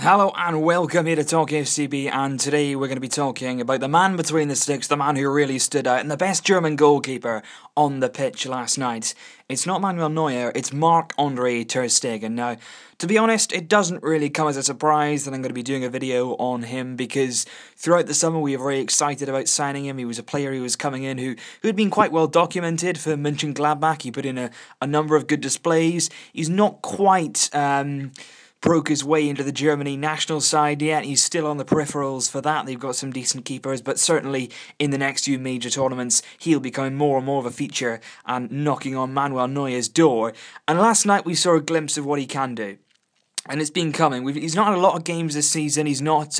Hello and welcome here to Talk FCB, and today we're going to be talking about the man between the sticks, the man who really stood out, and the best German goalkeeper on the pitch last night. It's not Manuel Neuer, it's Marc-Andre ter Stegen. Now, to be honest, it doesn't really come as a surprise that I'm going to be doing a video on him, because throughout the summer we were very excited about signing him. He was a player who was coming in who had been quite well documented for Mönchengladbach. He put in a number of good displays. He's not quite broke his way into the Germany national side yet. He's still on the peripherals for that. They've got some decent keepers, but certainly in the next few major tournaments, he'll become more and more of a feature and knocking on Manuel Neuer's door. And last night we saw a glimpse of what he can do. And it's been coming. He's not had a lot of games this season. He's not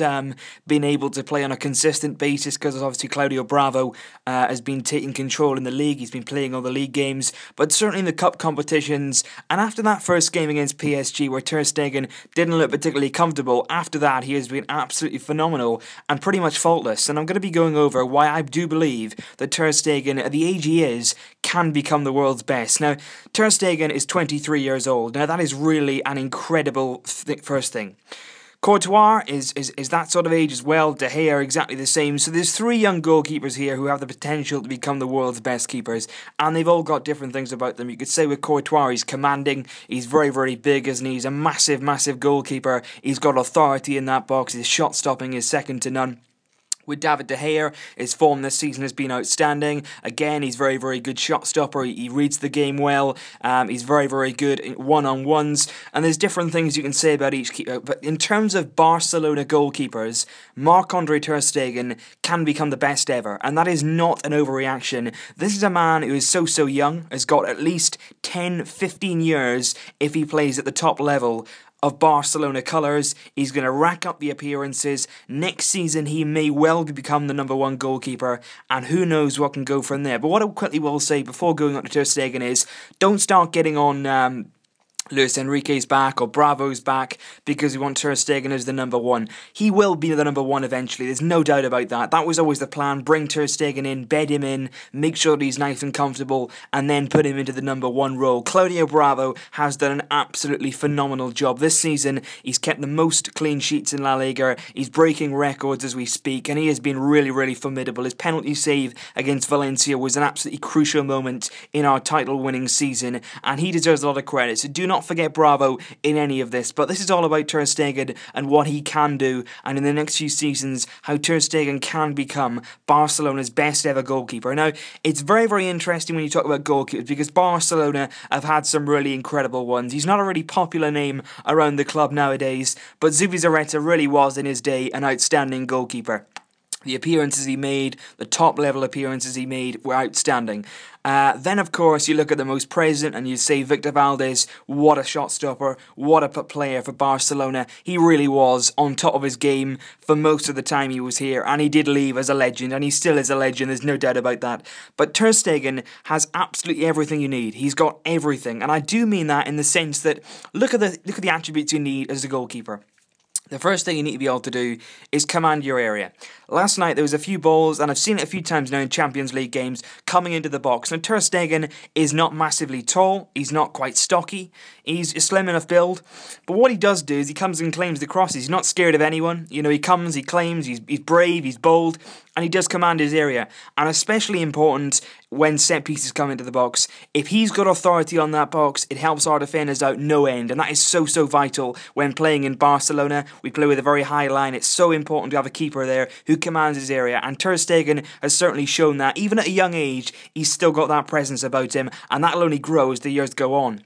been able to play on a consistent basis because obviously Claudio Bravo has been taking control in the league. He's been playing all the league games, but certainly in the cup competitions. And after that first game against PSG where ter Stegen didn't look particularly comfortable, after that he has been absolutely phenomenal and pretty much faultless. And I'm going to be going over why I do believe that ter Stegen, at the age he is, can become the world's best. Now, ter Stegen is 23 years old. Now, that is really an incredible first thing. Courtois is that sort of age as well. De Gea are exactly the same. So there's three young goalkeepers here who have the potential to become the world's best keepers, and they've all got different things about them. You could say with Courtois, he's commanding, he's very, very big, isn't he? He's a massive, massive goalkeeper. He's got authority in that box. His shot stopping is second to none. With David De Gea, his form this season has been outstanding. Again, he's very, very good shot stopper. He reads the game well. He's very, very good in one-on-ones. And there's different things you can say about each keeper. But in terms of Barcelona goalkeepers, Marc-Andre ter Stegen can become the best ever. And that is not an overreaction. This is a man who is so young, has got at least 10, 15 years if he plays at the top level of Barcelona colours. He's going to rack up the appearances. Next season he may well become the number one goalkeeper, and who knows what can go from there. But what I quickly will say before going on to ter Stegen is, don't start getting on Luis Enrique's back or Bravo's back because we want ter Stegen as the number one. He will be the number one eventually, there's no doubt about that. That was always the plan. Bring ter Stegen in, bed him in, make sure that he's nice and comfortable, and then put him into the number one role. Claudio Bravo has done an absolutely phenomenal job this season. He's kept the most clean sheets in La Liga. He's breaking records as we speak, and he has been really, really formidable. His penalty save against Valencia was an absolutely crucial moment in our title-winning season, and he deserves a lot of credit. So do not forget Bravo in any of this, but this is all about ter Stegen and what he can do, and in the next few seasons how ter Stegen can become Barcelona's best ever goalkeeper. Now, it's very, very interesting when you talk about goalkeepers because Barcelona have had some really incredible ones. He's not a really popular name around the club nowadays, but Zubizarreta really was in his day an outstanding goalkeeper. The appearances he made, the top-level appearances he made were outstanding. Then, of course, you look at the most present and you say Victor Valdés, what a shot stopper, what a player for Barcelona. He really was on top of his game for most of the time he was here, and he did leave as a legend, and he still is a legend, there's no doubt about that. But ter Stegen has absolutely everything you need. He's got everything, and I do mean that in the sense that look at the attributes you need as a goalkeeper. The first thing you need to be able to do is command your area. Last night there was a few balls, and I've seen it a few times now in Champions League games, coming into the box. Now, ter Stegen is not massively tall, he's not quite stocky, he's a slim enough build, but what he does do is he comes and claims the crosses. He's not scared of anyone. You know, he comes, he claims, he's brave, he's bold, and he does command his area. And especially important when set pieces come into the box. If he's got authority on that box, it helps our defenders out no end, and that is so vital when playing in Barcelona. We play with a very high line. It's so important to have a keeper there who commands his area, and ter Stegen has certainly shown that. Even at a young age, he's still got that presence about him, and that'll only grow as the years go on.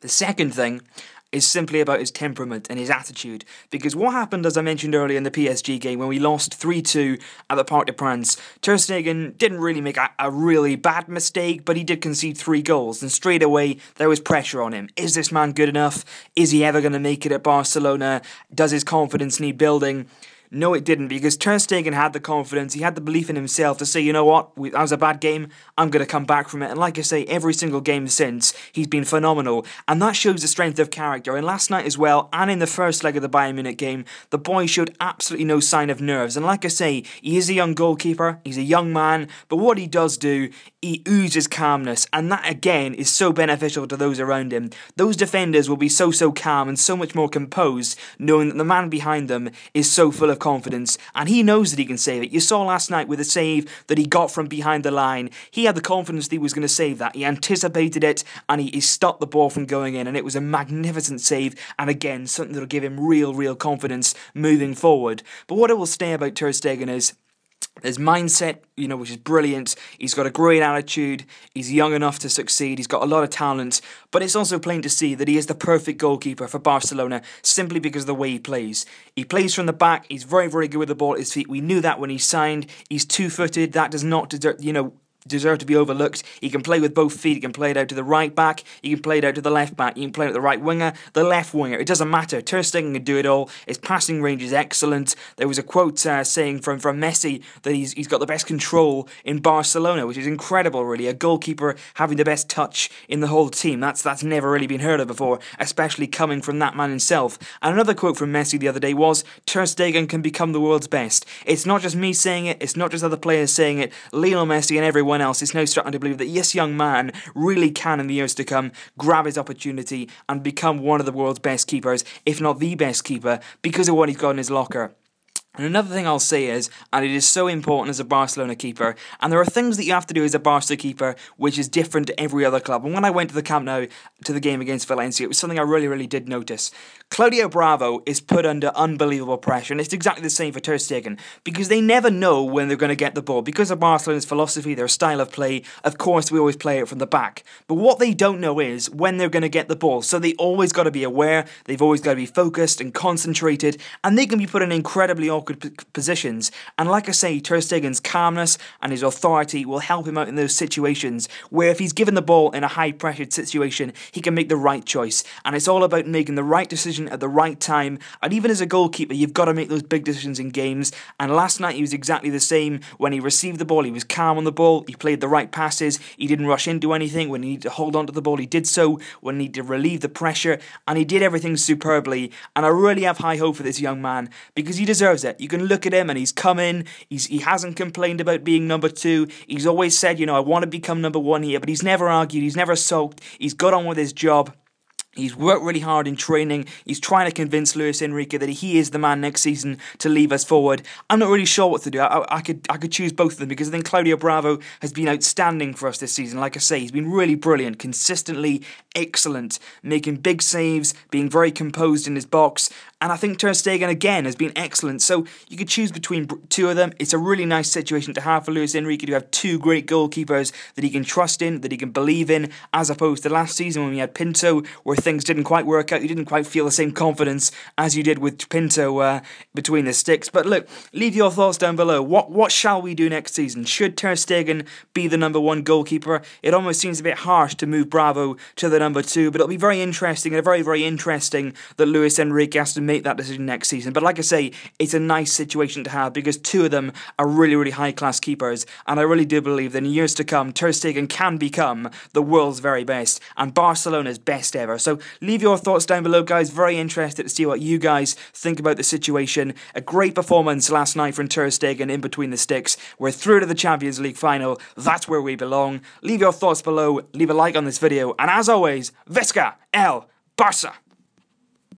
The second thing is simply about his temperament and his attitude. Because what happened, as I mentioned earlier in the PSG game, when we lost 3-2 at the Parc des Princes, ter Stegen didn't really make a really bad mistake, but he did concede 3 goals, and straight away there was pressure on him. Is this man good enough? Is he ever going to make it at Barcelona? Does his confidence need building? No, it didn't, because Ter Stegen had the confidence, he had the belief in himself to say, you know what, that was a bad game, I'm going to come back from it. And like I say, every single game since, he's been phenomenal. And that shows the strength of character. And last night as well, and in the first leg of the Bayern Munich game, the boy showed absolutely no sign of nerves. And like I say, he is a young goalkeeper, he's a young man, but what he does do, he oozes calmness. And that, again, is so beneficial to those around him. Those defenders will be so calm and so much more composed, knowing that the man behind them is so full of confidence, and he knows that he can save it. You saw last night with the save that he got from behind the line. He had the confidence that he was going to save that. He anticipated it, and he stopped the ball from going in, and it was a magnificent save, and again, something that will give him real confidence moving forward. But what I will say about Ter Stegen is his mindset, which is brilliant. He's got a great attitude. He's young enough to succeed. He's got a lot of talent. But it's also plain to see that he is the perfect goalkeeper for Barcelona simply because of the way he plays. He plays from the back. He's very good with the ball at his feet. We knew that when he signed. He's two-footed. That does not deserve to be overlooked. He can play with both feet. He can play it out to the right back. He can play it out to the left back. He can play it at the right winger, the left winger. It doesn't matter. Ter Stegen can do it all. His passing range is excellent. There was a quote saying from Messi that he's got the best control in Barcelona, which is incredible, really. A goalkeeper having the best touch in the whole team. That's never really been heard of before, especially coming from that man himself. And another quote from Messi the other day was, Ter Stegen can become the world's best. It's not just me saying it. It's not just other players saying it. Lionel Messi and everyone else is now starting to believe that this young man really can, in the years to come, grab his opportunity and become one of the world's best keepers, if not the best keeper, because of what he's got in his locker. And another thing I'll say is, and it is so important as a Barcelona keeper, and there are things that you have to do as a Barca keeper which is different to every other club. And when I went to the Camp Nou to the game against Valencia, it was something I really did notice. Claudio Bravo is put under unbelievable pressure, and it's exactly the same for Ter Stegen, because they never know when they're going to get the ball. Because of Barcelona's philosophy, their style of play, of course we always play it from the back. But what they don't know is when they're going to get the ball, so they always got to be aware, they've always got to be focused and concentrated, and they can be put in incredibly awkward positions. And like I say, Ter Stegen's calmness and his authority will help him out in those situations where if he's given the ball in a high-pressured situation, he can make the right choice. And it's all about making the right decision at the right time. And even as a goalkeeper, you've got to make those big decisions in games. And last night, he was exactly the same. When he received the ball, he was calm on the ball. He played the right passes. He didn't rush into anything. When he needed to hold on to the ball, he did so. When he needed to relieve the pressure, and he did everything superbly. And I really have high hope for this young man, because he deserves it. You can look at him and he's come in, he hasn't complained about being number 2, he's always said, I want to become number 1 here, but he's never argued, he's never sulked, he's got on with his job. He's worked really hard in training. He's trying to convince Luis Enrique that he is the man next season to leave us forward. I'm not really sure what to do. I could choose both of them, because I think Claudio Bravo has been outstanding for us this season. Like I say, he's been really brilliant, consistently excellent, making big saves, being very composed in his box. And I think Ter Stegen, again, has been excellent. So you could choose between two of them. It's a really nice situation to have for Luis Enrique, to have two great goalkeepers that he can trust in, that he can believe in, as opposed to last season when we had Pinto, where things didn't quite work out. You didn't quite feel the same confidence as you did with Pinto between the sticks. But look, leave your thoughts down below. What shall we do next season? Should Ter Stegen be the number 1 goalkeeper? It almost seems a bit harsh to move Bravo to the number 2, but it'll be very interesting, and very interesting that Luis Enrique has to make that decision next season. But like I say, it's a nice situation to have, because two of them are really high-class keepers, and I really do believe that in years to come, Ter Stegen can become the world's very best, and Barcelona's best ever. So leave your thoughts down below, guys. Very interested to see what you guys think about the situation. A great performance last night from Ter Stegen in between the sticks. We're through to the Champions League final. That's where we belong. Leave your thoughts below, leave a like on this video, and as always, Visca el Barça!